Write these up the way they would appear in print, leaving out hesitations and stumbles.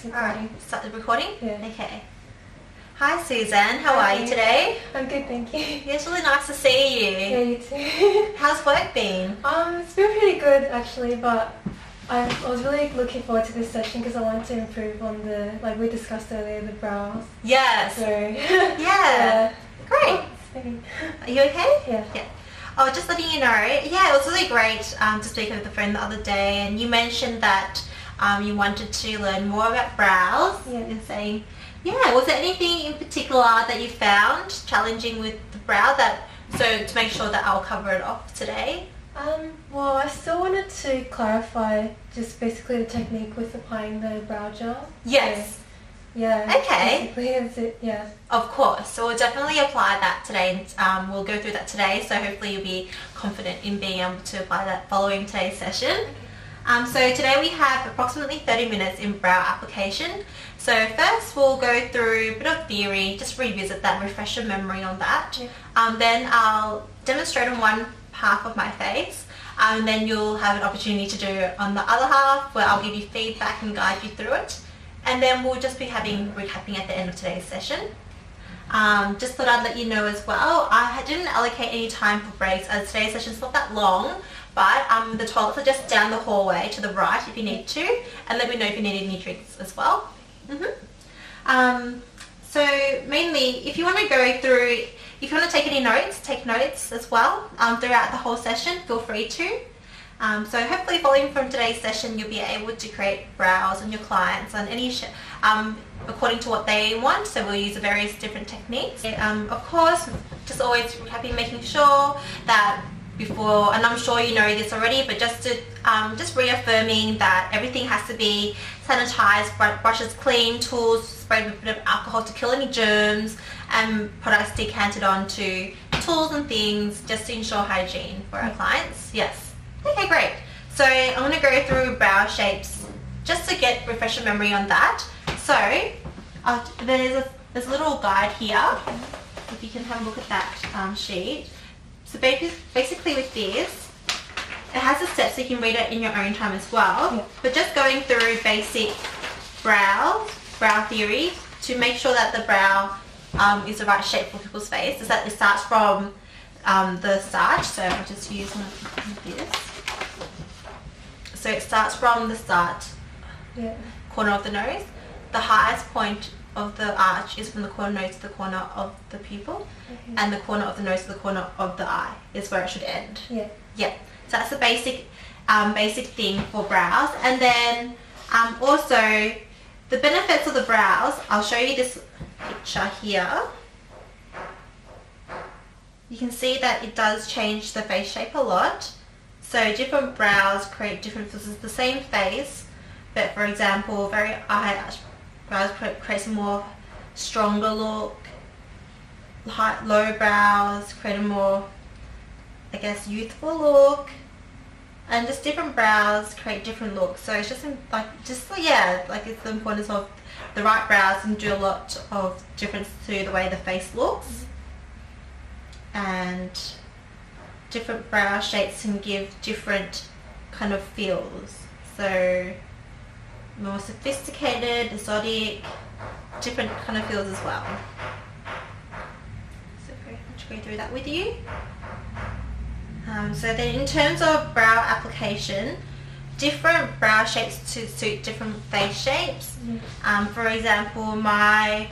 Alright, start the recording? Yeah. Okay. Hi Susan, how are you today? I'm good, thank you. Yeah, it's really nice to see you. Yeah, you too. How's work been? It's been pretty good actually, but I was really looking forward to this session because I wanted to improve on the, like we discussed earlier, the brows. Yes. So, Yeah. Great. Are you okay? Yeah. Yeah. Oh, just letting you know, yeah, it was really great to speak with a friend the other day, and you mentioned that you wanted to learn more about brows. Yeah. And saying, yeah, was there anything in particular that you found challenging with the brow so to make sure that I'll cover it off today? Well, I still wanted to clarify just basically the technique with applying the brow gel. Yes. So, yeah. Okay. Basically, that's it. Yeah. Of course. So we'll definitely apply that today, and we'll go through that today. So hopefully you'll be confident in being able to apply that following today's session. So today we have approximately 30 minutes in brow application. So first we'll go through a bit of theory, just revisit that, refresh your memory on that. Yeah. Then I'll demonstrate on one half of my face, and then you'll have an opportunity to do it on the other half where I'll give you feedback and guide you through it. And then we'll just be recapping at the end of today's session. Just thought I'd let you know as well, I didn't allocate any time for breaks as today's session's not that long, but the toilets are just down the hallway to the right if you need to, and let me know if you need any drinks as well. So mainly, if you want to go through, if you want to take any notes, take notes as well throughout the whole session, feel free to. So hopefully following from today's session you'll be able to create brows on your clients on any according to what they want, so we'll use various different techniques. Of course, just always happy making sure that before, and I'm sure you know this already, but just reaffirming that everything has to be sanitized, brushes clean, tools sprayed with a bit of alcohol to kill any germs, and products decanted onto tools and things just to ensure hygiene for our clients. Yes. Okay, great. So I'm going to go through brow shapes just to refresh your memory on that. So there's a little guide here, if you can have a look at that sheet. So basically with this, it has the steps so you can read it in your own time as well. Yeah. But just going through basic brow theory to make sure that the brow is the right shape for people's face is that it starts from the start. So I'll just use one of this. So it starts from the start, corner of the nose. The highest point of the arch is from the corner nose to the corner of the pupil, and the corner of the nose to the corner of the eye is where it should end. Yeah. Yeah. So that's the basic thing for brows. And then also the benefits of the brows. I'll show you this picture here. You can see that it does change the face shape a lot. So different brows create different feels. It's the same face, but for example, very high brows creates a more stronger look. Low brows create a more, I guess, youthful look, and just different brows create different looks. So it's just like it's the importance of the right brows and do a lot of difference to the way the face looks. And different brow shapes can give different kind of feels. So more sophisticated, exotic, different kind of feels as well. So very much go through that with you. So then in terms of brow application, different brow shapes to suit different face shapes. For example, my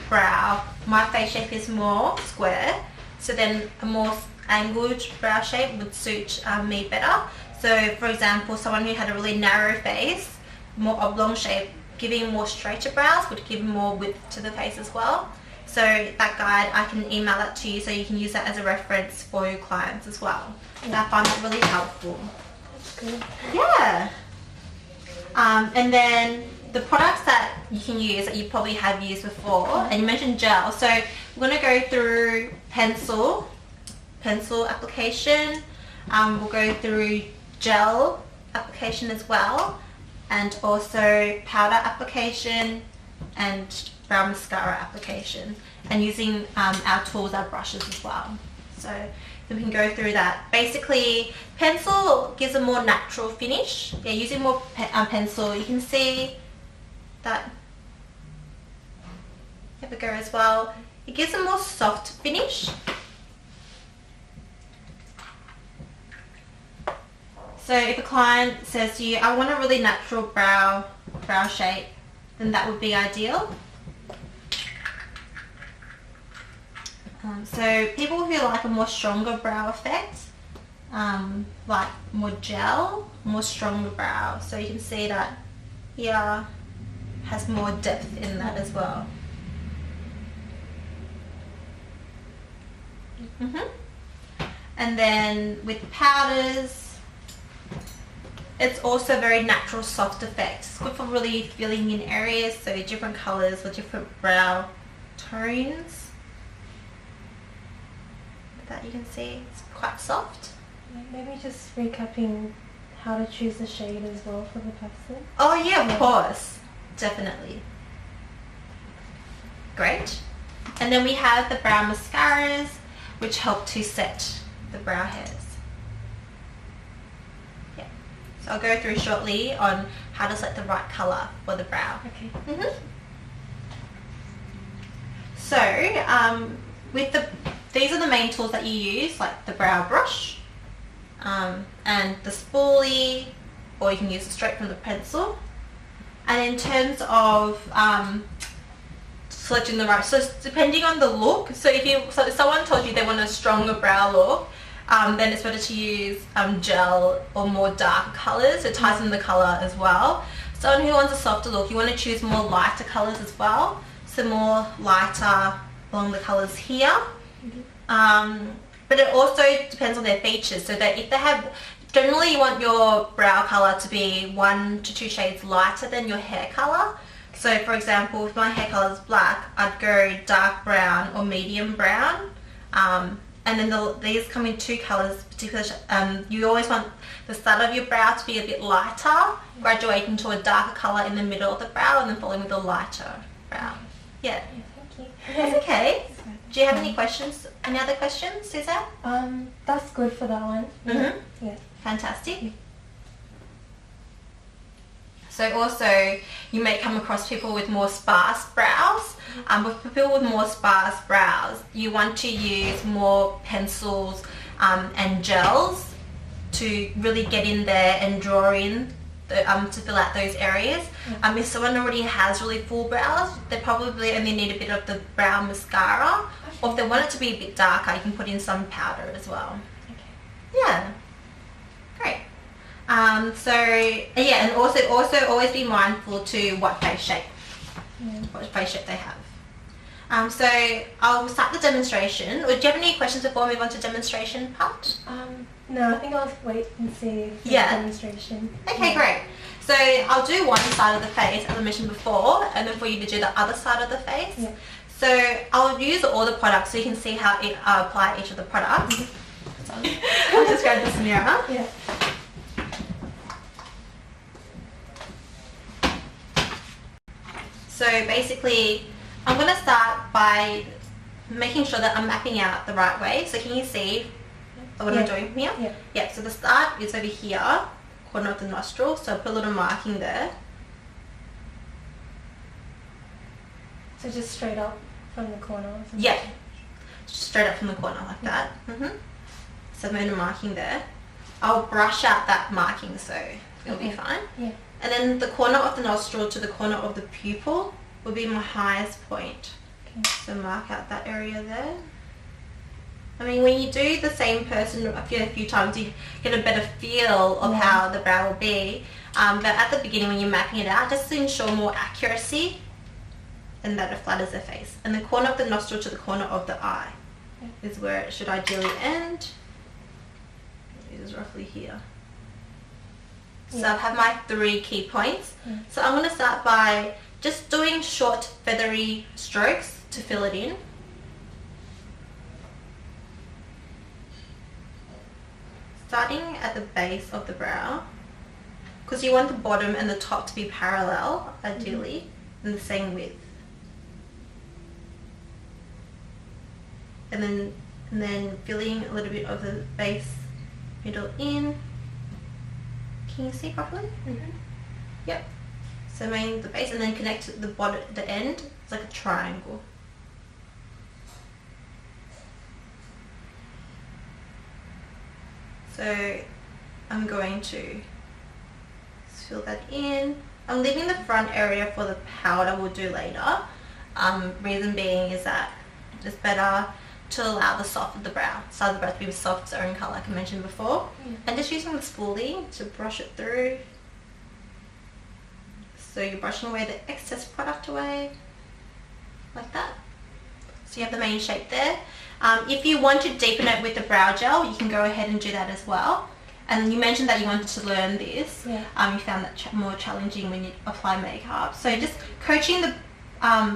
face shape is more square, so then a more angled brow shape would suit me better. So for example, someone who had a really narrow face, more oblong shape, giving more straighter brows would give more width to the face as well. So that guide, I can email that to you so you can use that as a reference for your clients as well. So I find that really helpful. That's good. Yeah. And then the products that you can use that you probably have used before, and you mentioned gel, so we're going to go through pencil application, we'll go through gel application as well, and also powder application and brow mascara application, and using our tools, our brushes as well. So we can go through that. Basically, pencil gives a more natural finish. Yeah, using more pencil, you can see that have a go as well. It gives a more soft finish. So if a client says to you, I want a really natural brow shape, then that would be ideal. So people who like a more stronger brow effect, like more gel, more stronger brow. So you can see that here has more depth in that as well. And then with powders, it's also a very natural soft effect. It's good for really filling in areas, so different colours or different brow tones. That you can see it's quite soft. Maybe just recapping how to choose the shade as well for the person. Oh yeah, of course. Definitely. Great. And then we have the brow mascaras, which help to set the brow hairs. Yeah. So I'll go through shortly on how to select the right colour for the brow. Okay. So these are the main tools that you use, like the brow brush and the spoolie, or you can use it straight from the pencil. And in terms of selecting the right, so depending on the look, so if someone told you they want a stronger brow look, then it's better to use gel or more dark colours. It ties in the colour as well. Someone who wants a softer look, you want to choose more lighter colours as well. So more lighter along the colours here. But it also depends on their features. So that if they have, generally you want your brow colour to be 1 to 2 shades lighter than your hair colour. So for example, if my hair colour is black, I'd go dark brown or medium brown. And then these come in 2 colours, particularly you always want the start of your brow to be a bit lighter, graduating to a darker colour in the middle of the brow, and then following with a lighter brow. Yeah. Thank you. That's okay. Do you have any questions? Any other questions, Suzanne? That's good for that one. Yeah. Fantastic. So also, you may come across people with more sparse brows. With people with more sparse brows, you want to use more pencils and gels to really get in there and draw in to fill out those areas. If someone already has really full brows, they probably only need a bit of the brow mascara, or if they want it to be a bit darker, you can put in some powder as well. Okay. Yeah, great. So yeah, and also always be mindful to what face shape they have. So I'll start the demonstration. Or do you have any questions before we move on to demonstration part? No, I think I'll wait and see the demonstration. Okay, great. So I'll do one side of the face, as I mentioned before, and then for you to do the other side of the face. Yeah. So I'll use all the products so you can see how I apply each of the products. I'll just grab this mirror. Yeah. So basically, I'm going to start by making sure that I'm mapping out the right way. So can you see what I'm doing here? Yeah. Yeah, so the start is over here, corner of the nostril, so I'll put a little marking there. So just straight up from the corner? Or something? Yeah, straight up from the corner like that. So I'm going to marking there. I'll brush out that marking so it'll be fine. Yeah. And then the corner of the nostril to the corner of the pupil will be my highest point. Okay. So mark out that area there. I mean, when you do the same person a few times, you get a better feel of how the brow will be. But at the beginning, when you're mapping it out, just to ensure more accuracy and that it flatters the face. And the corner of the nostril to the corner of the eye is where it should ideally end. It is roughly here. So I have my 3 key points. So I'm going to start by just doing short feathery strokes to fill it in. Starting at the base of the brow, because you want the bottom and the top to be parallel, ideally, in the same width. And then filling a little bit of the base middle in. Can you see properly? Yep. So mainly the base, and then connect to the bottom, the end. It's like a triangle. So I'm going to fill that in. I'm leaving the front area for the powder we'll do later. Reason being is that it's better to allow the soft of the brow, side of the brow to be soft, its own colour, like I mentioned before. And just using the spoolie to brush it through. So you're brushing away the excess product away, like that. So you have the main shape there. If you want to deepen it with the brow gel, you can go ahead and do that as well. And you mentioned that you wanted to learn this. Yeah. You found that more challenging when you apply makeup. So just coaching the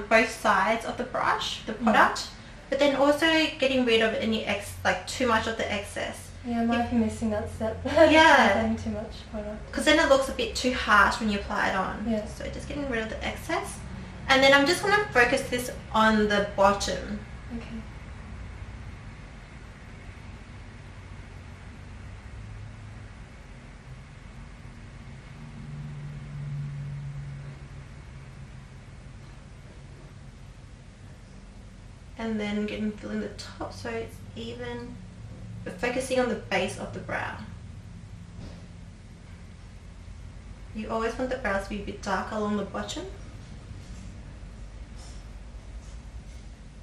both sides of the brush, the product, but then also getting rid of any like too much of the excess. Yeah, I might be missing that step. Yeah. Adding too much product. Because then it looks a bit too harsh when you apply it on. Yeah. So just getting rid of the excess. And then I'm just going to focus this on the bottom. Okay. And then filling the top so it's even, but focusing on the base of the brow. You always want the brows to be a bit darker along the bottom.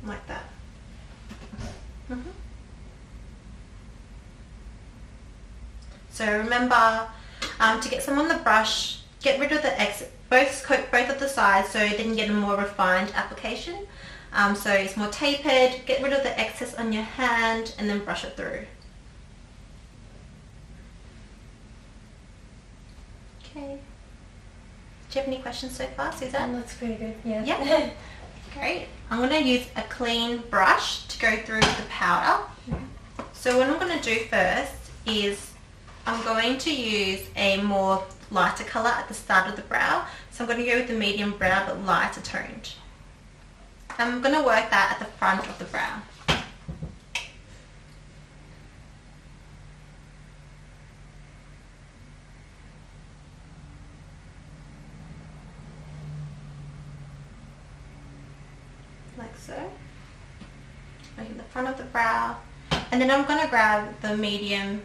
Like that. So remember, to get some on the brush, get rid of the excess, both of the sides so then you get a more refined application. So it's more tapered, get rid of the excess on your hand and then brush it through. Okay. Do you have any questions so far, Suzanne? Looks pretty good, yeah. Yeah. Great. I'm going to use a clean brush to go through the powder. So what I'm going to do first is I'm going to use a more lighter colour at the start of the brow. So I'm going to go with the medium brown but lighter toned. I'm going to work that at the front of the brow. Like so. Making the front of the brow. And then I'm going to grab the medium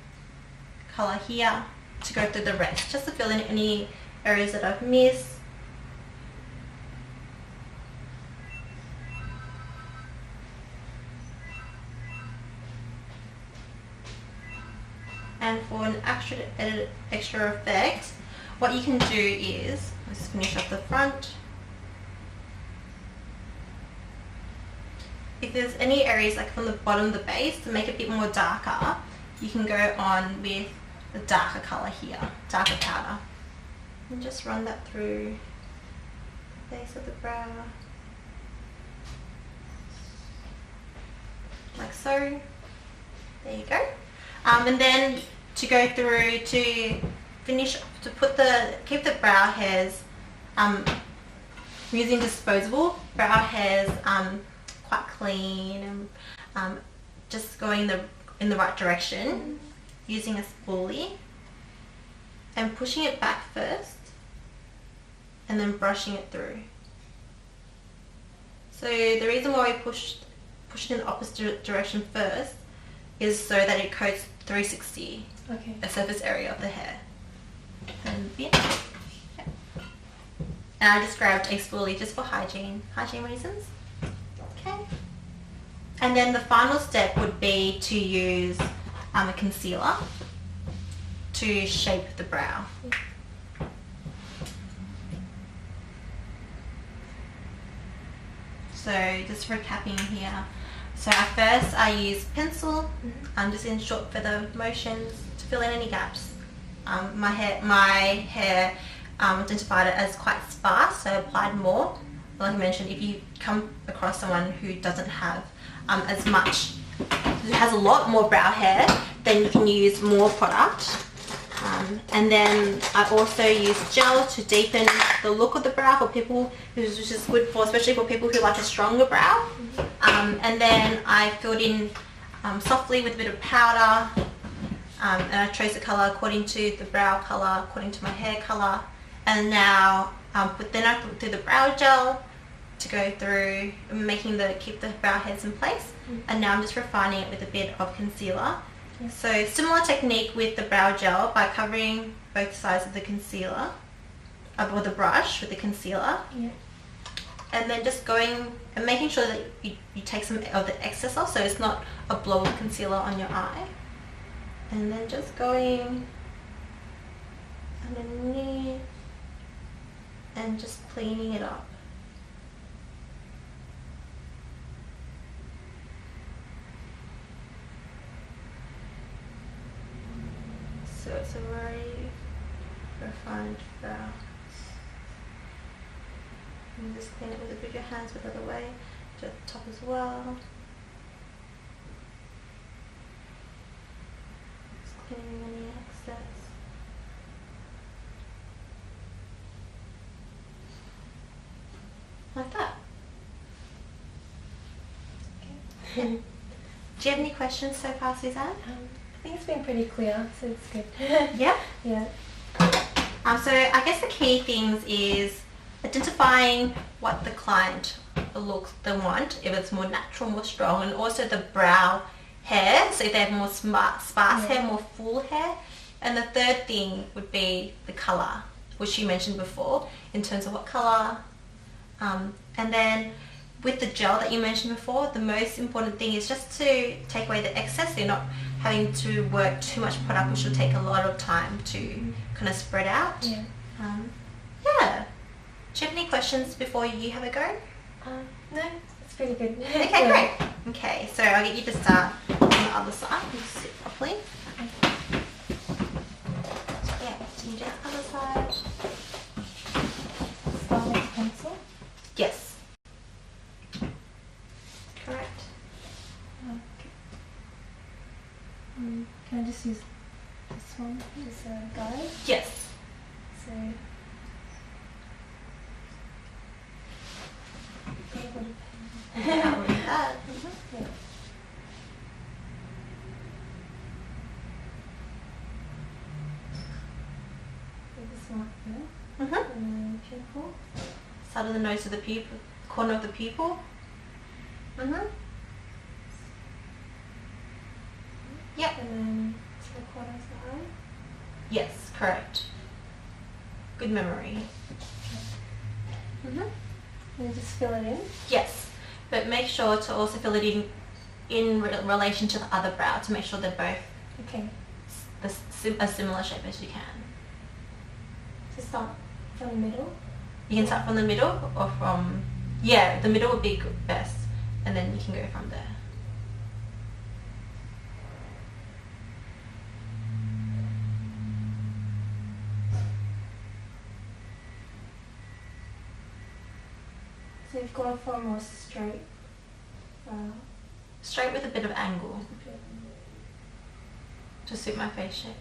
colour here to go through the rest, just to fill in any areas that I've missed. And for an extra effect, what you can do is, let's finish off the front. If there's any areas like from the bottom of the base to make it a bit more darker, you can go on with the darker colour here, darker powder. And just run that through the base of the brow. Like so. There you go. And then to go through to finish, to keep the brow hairs, using disposable brow hairs quite clean and just going in the right direction, using a spoolie and pushing it back first and then brushing it through. So the reason why we push it in the opposite direction first is so that it coats 360 the surface area of the hair. And I just grabbed a spoolie just for hygiene reasons. Okay. And then the final step would be to use a concealer to shape the brow. So just recapping here. So at first I use pencil, just in short feather motions to fill in any gaps. My hair identified it as quite sparse, so I applied more. Like I mentioned, if you come across someone who doesn't have as much, who has a lot more brow hair, then you can use more product. And then I also use gel to deepen the look of the brow for people, which is good for, especially for people who like a stronger brow. And then I filled in softly with a bit of powder, and I chose the colour according to the brow colour, according to my hair colour. And now But then I put through the brow gel to go through keep the brow hairs in place. And now I'm just refining it with a bit of concealer. So similar technique with the brow gel by covering both sides of the concealer with a brush with the concealer. And then just going and making sure that you take some of the excess off so it's not a blob of concealer on your eye. And then just going underneath and just cleaning it up. So it's a very refined brow. And just clean it with your hands with the other way to the top as well. Just cleaning any excess. Like that. Okay. Do you have any questions so far, Suzanne? I think it's been pretty clear, so it's good. Yeah? Yeah. So I guess the key things is identifying what the client looks they want, if it's more natural, more strong, and also the brow hair, so if they have more sparse hair, more full hair. And the third thing would be the colour, which you mentioned before, in terms of what colour. And then with the gel that you mentioned before, the most important thing is just to take away the excess, so you're not having to work too much product, which will take a lot of time to kind of spread out. Yeah. Yeah. Do you have any questions before you have a go? No, it's pretty good. Okay, great. Okay, so I'll get you to start on the other side. You sit properly. Yeah, so you do the other side. Start with a pencil. Yes. Correct. Okay. Can I just use this one as a guide? Yes. So. Okay, I'll read that. Yeah. This mark there. And then pupil. Side of the nose of the pupil, corner of the pupil. Yep. And then three quarters of the eye. Yes, correct. Good memory. And then just fill it in. Yes, but make sure to also fill it in relation to the other brow to make sure they're both Okay. a similar shape as you can. So start from the middle. You can start from the middle or from, yeah, the middle would be best, and then you can go from there. So you've gone for a more straight. Straight with a bit of angle Okay. to suit my face shape.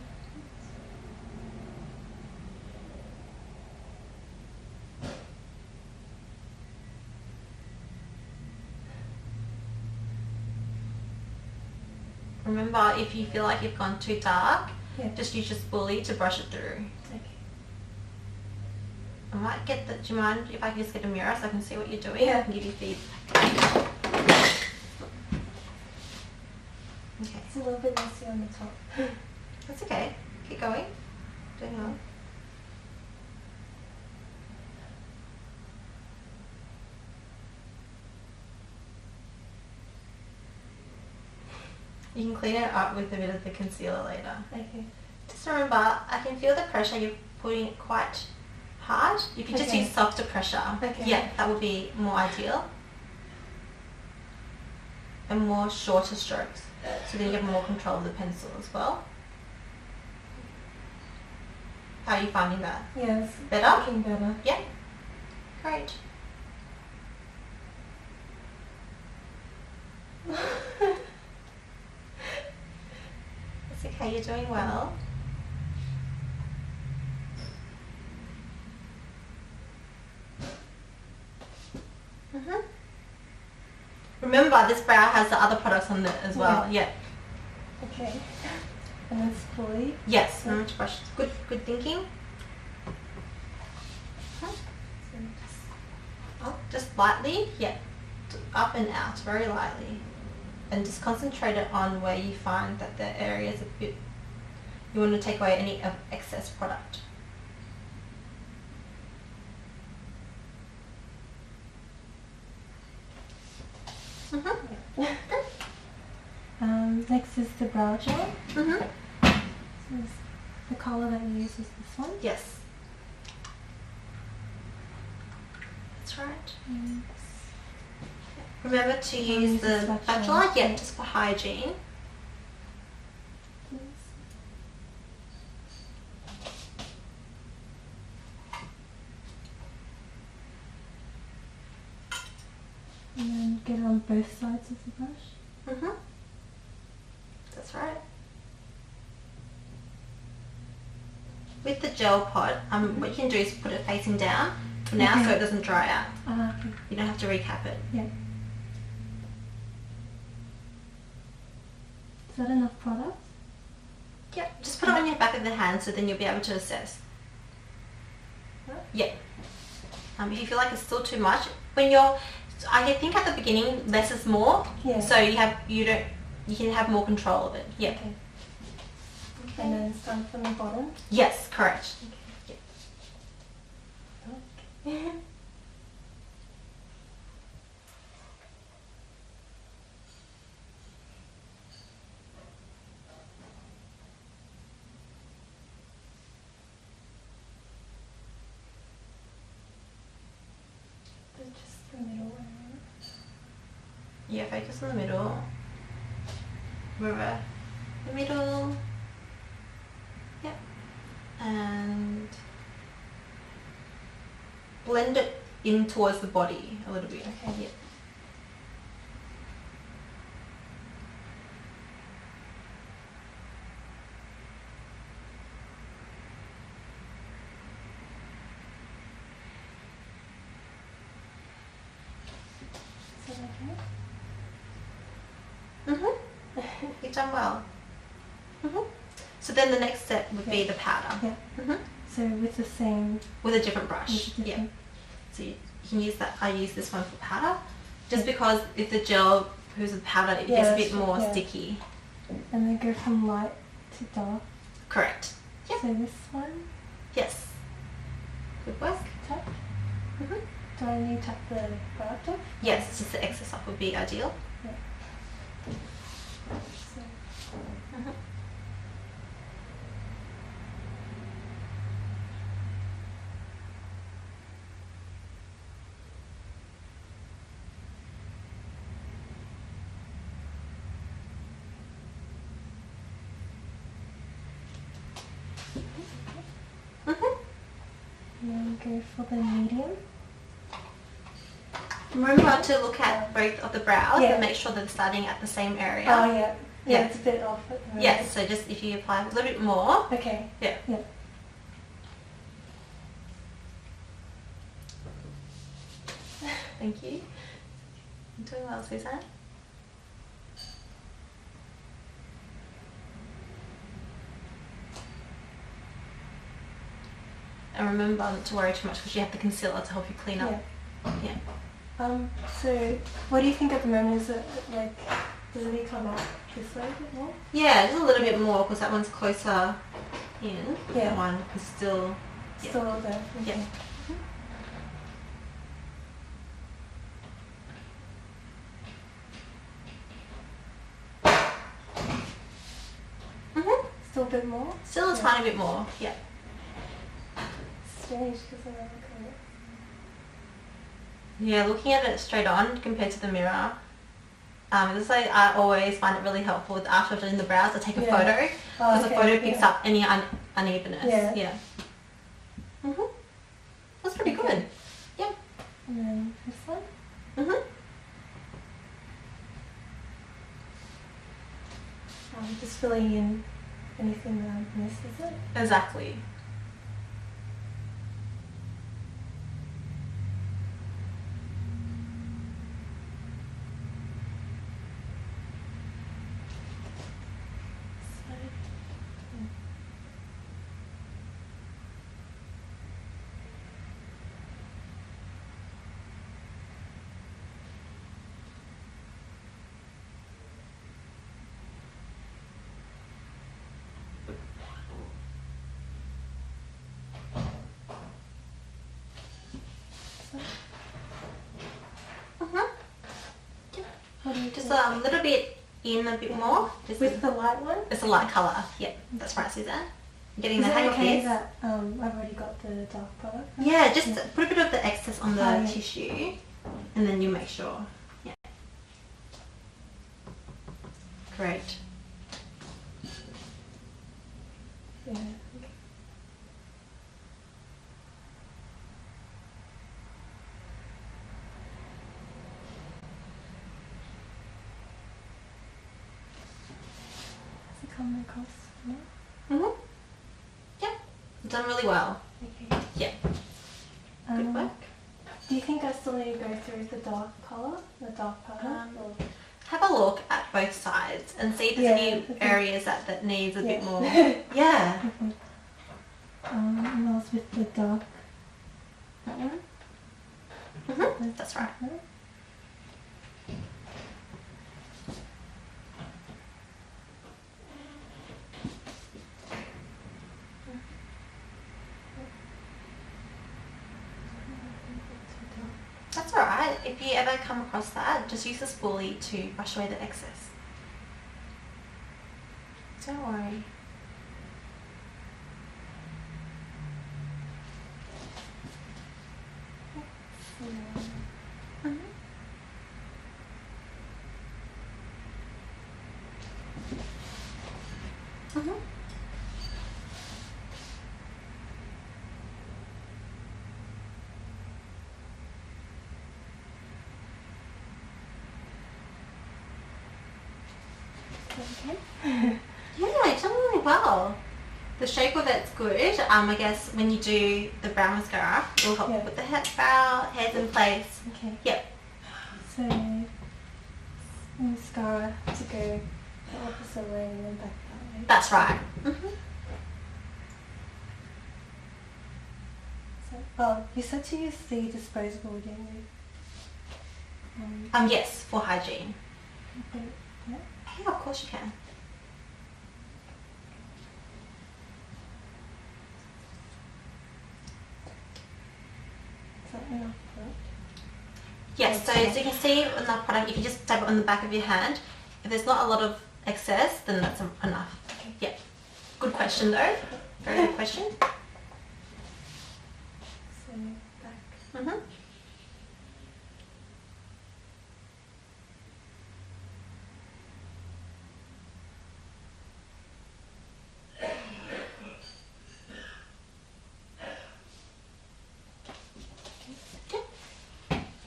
Remember, if you feel like you've gone too dark, just use your spoolie to brush it through. Okay. I might get the, do you mind if I can just get a mirror so I can see what you're doing? Yeah. I can give you feedback. Okay. It's a little bit messy on the top. That's okay. Keep going. Doing well. You can clean it up with a bit of the concealer later. Okay. Just remember, I can feel the pressure. You're putting it quite hard. You can just use softer pressure. Okay. Yeah, that would be more ideal. And more shorter strokes. So then you have more control of the pencil as well. How are you finding that? Yes. Better? Looking better. Yeah. Great. It's okay, you're doing well. Remember, this brow has the other products on it as well. Yeah. Okay. And then spoolie. Yes, remember to brush. Good thinking. just lightly, yeah, up and out, very lightly. And just concentrate it on where you find that the area is a bit, you want to take away any excess product. Next is the brow gel. Mm-hmm. So the colour that you use is this one. Yes. That's right. Remember to use the spatula, yeah, just for hygiene. And then get it on both sides of the brush. Mm-hmm. That's right. With the gel pot, what you can do is put it facing down for now, so it doesn't dry out. Okay. You don't have to recap it. Yeah. Is that enough product? Yeah, just put it on your back of the hand, so then you'll be able to assess. Yeah. If you feel like it's still too much, I think at the beginning less is more. Yeah. So you can have more control of it. Yeah. Okay. And then start from the bottom. Yes, correct. Okay. Yeah. Okay. Just the middle one. Yeah, focus on the middle. Mirror the middle. Yep. And blend it in towards the body a little bit. Okay. Yep. Is that okay? You've done well. So then the next step would be the powder. Yeah. So with the same... With a different brush. With a different... Yeah. So you can use that. I use this one for powder, just because if the gel goes with powder, it gets a bit more sticky. And then go from light to dark. Correct. Yep. So this one. Yes. Good work. Tap. Do I need to tap the product off? Yes, just the excess off would be ideal. Yeah. So. And then go for the medium. Remember to look at both of the brows Yeah. and make sure that they're starting at the same area. Oh yeah. Yeah. It's a bit off at the moment. Yes, so just if you apply a little bit more. Okay. Yeah. Yeah. Thank you. You're doing well, Suzanne. And remember not to worry too much because you have the concealer to help you clean up. Yeah. So what do you think at the moment? Is it like, does it come out this way a bit more? Yeah, just a little bit more because that one's closer in. Yeah. That one is still... Still there. Okay. Yeah. Still a bit more? Still a tiny bit more, yeah. Strange because I never come up. Yeah, looking at it straight on compared to the mirror, this is like I always find it really helpful with after doing the brows. I take a photo because the photo picks up any unevenness. Yeah. That's pretty good. Yeah. And then this one. Just filling in anything that I've missed, is it? Exactly. Just a little bit in a bit more. With the light one? It's a light colour. Yeah, that's right, Suzanne. Getting Is the hang it of okay this. that I've already got the dark product? Yeah, just put a bit of the excess on the tissue and then you make sure. Yeah. Great. Yeah. Has it come across? No? Yep. Done really well. Okay. Yeah. Good work. Do you think I still need to go through the dark colour, the dark powder? Or? Have a look at both sides and see if there's any areas that needs a bit more. Yeah. And I was with the dark. That one? That's right. That's alright. If you ever come across that, just use the spoolie to brush away the excess. Don't worry. Okay. Yeah, you've done really well. The shape of it's good. I guess when you do the brow mascara, it will help put the hairs in place. Okay. Yep. So, mascara to go the opposite way and then back that way. That's right. So, you said to use the disposable, didn't you? Yes, for hygiene. Okay. Yeah. Yeah, of course you can. Is that enough for it? Yes, so as you can see on the product, if you just dab it on the back of your hand, if there's not a lot of excess, then that's enough. Okay. Yeah. Good question though. Very good question. So, back.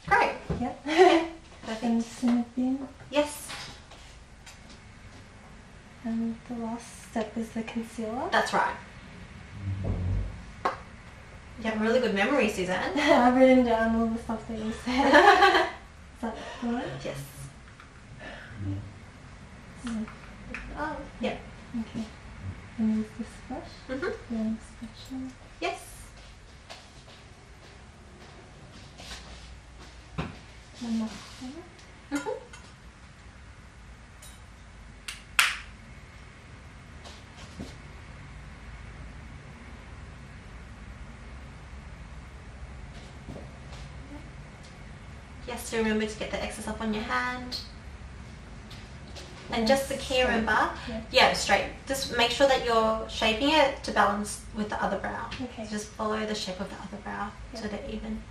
Great. Yep. Perfect. And Cinnabian. Yes, And the last step is the concealer. that's right. You have really good memory, Suzanne. I've written down all the stuff that you said. Is that right? Yes. Yeah. Oh, yeah. Okay. And use this brush. Blend spatula. Yes. And mascara. Yes, so remember to get the excess up on your hand. And just the key, remember, straight. Just make sure that you're shaping it to balance with the other brow. Okay. So just follow the shape of the other brow so they're even.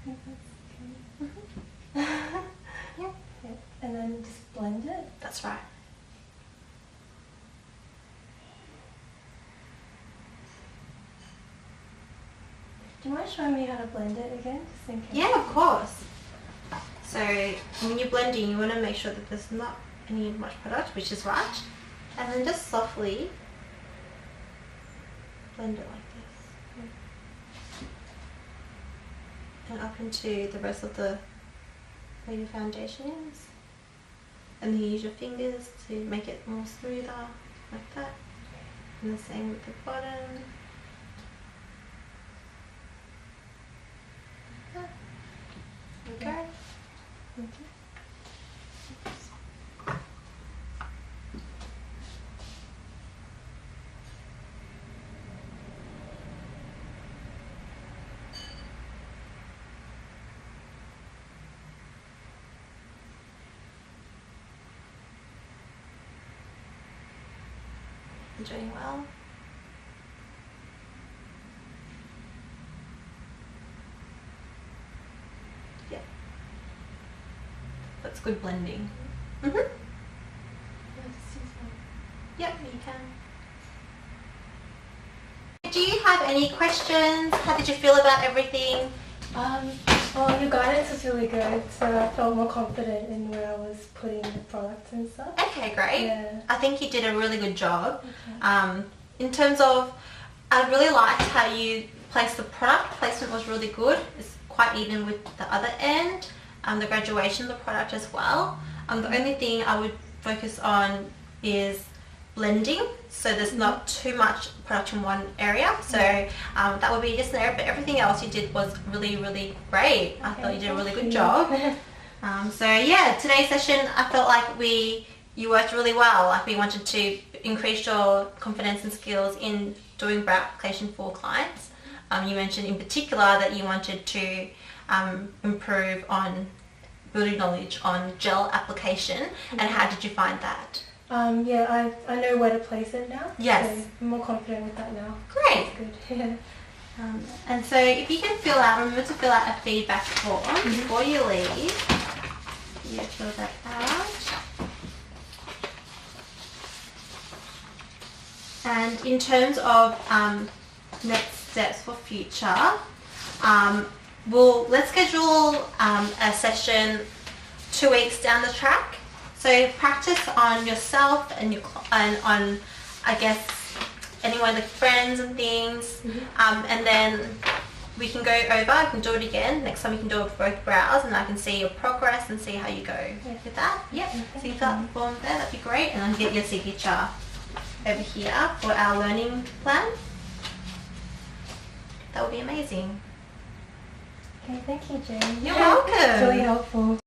I think that's okay. Yeah. And then just blend it. That's right. Do you mind showing me how to blend it again? Just in case. Yeah, of course. So when you're blending, you want to make sure that there's not any much product, which is right. And then just softly blend it like this. And up into the rest of the where your foundation is. And then you use your fingers to make it more smoother, like that. And the same with the bottom. Okay. Okay. You're doing well. Yeah. That's good blending. Mm-hmm. Yep, you can. Do you have any questions? How did you feel about everything? Well, your guidance was really good, so I felt more confident in where I was putting the products and stuff. Okay, great. Yeah. I think you did a really good job. Okay. In terms of, I really liked how you placed the product. Placement was really good. It's quite even with the other end. The graduation of the product as well. The only thing I would focus on is blending, so there's not too much product in one area. So that would be just an area, but everything else you did was really, really great. I thought you did a really good job. So yeah, today's session I felt like you worked really well. Like we wanted to increase your confidence and skills in doing brow application for clients. You mentioned in particular that you wanted to improve on building knowledge on gel application, and how did you find that? Yeah, I know where to place it now. Yes. So I'm more confident with that now. Great. That's good. And so if you can remember to fill out a feedback form before you leave. You fill that out. And in terms of next steps for future, let's schedule a session 2 weeks down the track. So practice on yourself and on, I guess, anyone like friends and things, and then we can go over. I can do it again. Next time we can do it with both brows, and I can see your progress and see how you go with that. Yep. So you fill out the form there. That'd be great, and I'll get your signature over here for our learning plan. That would be amazing. Okay, thank you, Jane. You're welcome. It's really helpful.